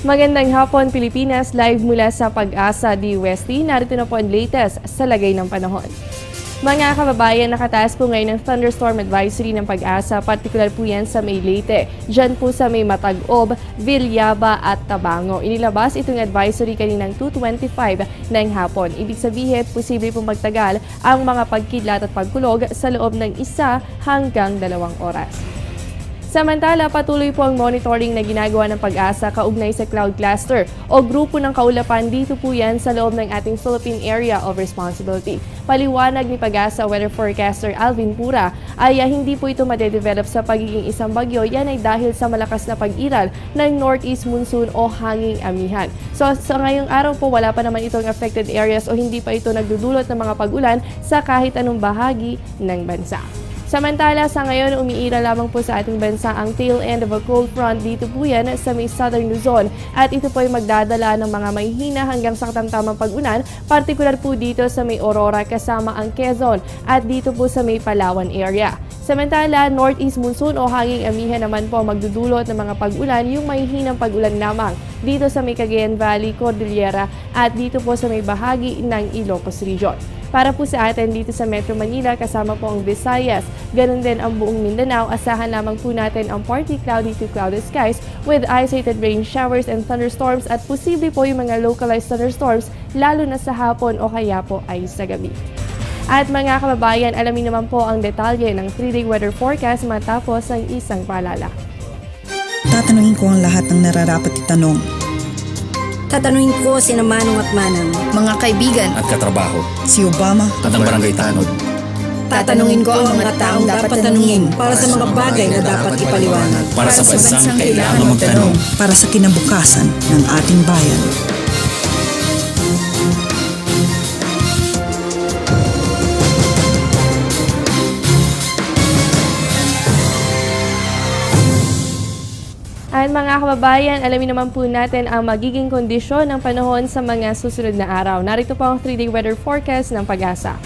Magandang hapon Pilipinas, live mula sa Pag-asa DOST. Narito na po ang latest sa lagay ng panahon. Mga kababayan, nakataas po ngayon ng thunderstorm advisory ng Pag-asa, partikular po yan sa May Leyte. Diyan po sa May Matag-Ob, Villaba at Tabango. Inilabas itong advisory kaninang 2:25 ng hapon. Ibig sabihin, posible pong magtagal ang mga pagkidlat at pagkulog sa loob ng 1 hanggang 2 oras. Samantala, patuloy po ang monitoring na ginagawa ng Pag-asa kaugnay sa cloud cluster o grupo ng kaulapan. Dito po yan sa loob ng ating Philippine Area of Responsibility. Paliwanag ni Pag-asa weather forecaster Alvin Pura ay hindi po ito madedevelop sa pagiging isang bagyo. Yan ay dahil sa malakas na pag-iral ng northeast monsoon o hanging amihan. So sa ngayong araw po, wala pa naman itong affected areas o hindi pa ito nagdudulot ng mga pag-ulan sa kahit anong bahagi ng bansa. Samantala, sa ngayon, umiira lamang po sa ating bansa ang tail end of a cold front. Dito po yan sa may southern Luzon. At ito po ay magdadala ng mga mahihina hanggang sa katamtamang pag-ulan, partikular po dito sa may Aurora kasama ang Quezon at dito po sa may Palawan area. Samantala, northeast monsoon o hanging amihan naman po magdudulot ng mga pag-ulan, yung mahihinang pag-ulan lamang dito sa may Cagayan Valley, Cordillera at dito po sa may bahagi ng Ilocos Region. Para po sa atin dito sa Metro Manila, kasama po ang Visayas, ganun din ang buong Mindanao, asahan lamang po natin ang partly cloudy to cloudy skies with isolated rain showers and thunderstorms at posible po yung mga localized thunderstorms lalo na sa hapon o kaya po ay sa gabi. At mga kababayan, alamin naman po ang detalye ng 3-day weather forecast matapos ang isang paalala. Tatanungin ko ang lahat ng nararapat itanong. Tatanungin ko sina Manong at Manang, mga kaibigan at katrabaho, si Obama at ang barangay tanod. Tatanungin ko ang mga taong dapat tanungin para sa mga bagay na dapat ipaliwanag. Para sa bansang kailangan magtanong. Para sa kinabukasan ng ating bayan. At mga kababayan, alamin naman po natin ang magiging kondisyon ng panahon sa mga susunod na araw. Narito po ang 3-day weather forecast ng Pag-asa.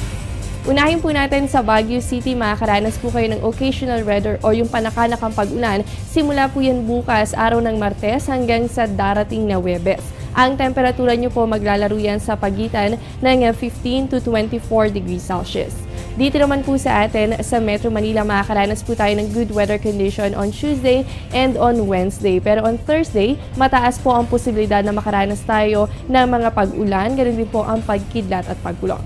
Unahin po natin sa Baguio City, makakaranas po kayo ng occasional weather o yung panakanakang pag-ulan. Simula po yan bukas, araw ng Martes hanggang sa darating na Huwebes. Ang temperatura nyo po maglalaro yan sa pagitan ng 15 to 24 degrees Celsius. Dito naman po sa atin sa Metro Manila, makakaranas po tayo ng good weather condition on Tuesday and on Wednesday. Pero on Thursday, mataas po ang posibilidad na makaranas tayo ng mga pag-ulan, ganoon din po ang pagkidlat at pagkulong.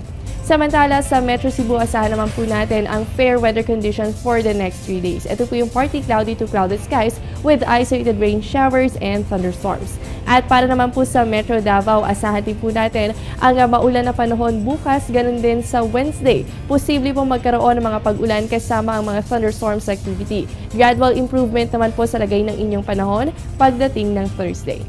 Samantala, sa Metro Cebu, asahan naman po natin ang fair weather conditions for the next 3 days. Ito po yung partly cloudy to clouded skies with isolated rain showers and thunderstorms. At para naman po sa Metro Davao, asahan din po natin ang maulan na panahon bukas, ganun din sa Wednesday. Posible pong magkaroon ng mga pag-ulan kasama ang mga thunderstorms activity. Gradual improvement naman po sa lagay ng inyong panahon pagdating ng Thursday.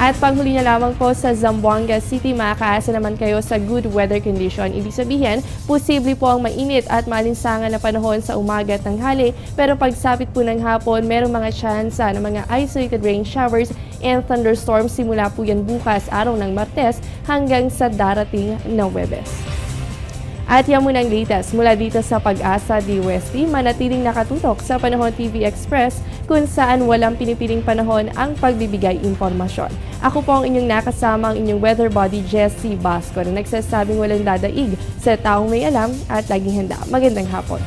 At panghuli na lamang po sa Zamboanga City, makakaasa naman kayo sa good weather condition. Ibig sabihin, posible po ang mainit at malinsangan na panahon sa umaga at tanghali, pero pagsapit po ng hapon, merong mga tsansa ng mga isolated rain showers and thunderstorms. Simula po yan bukas, araw ng Martes, hanggang sa darating na Huwebes. At yan muna ang latest mula dito sa Pag-asa DOST. Manatiling nakatutok sa Panahon TV Express kung saan walang pinipiling panahon ang pagbibigay impormasyon. Ako po ang inyong nakasama, ang inyong weather body, Jessie Basco, na nagsasabing walang dadaig sa taong may alam at laging handa. Magandang hapon.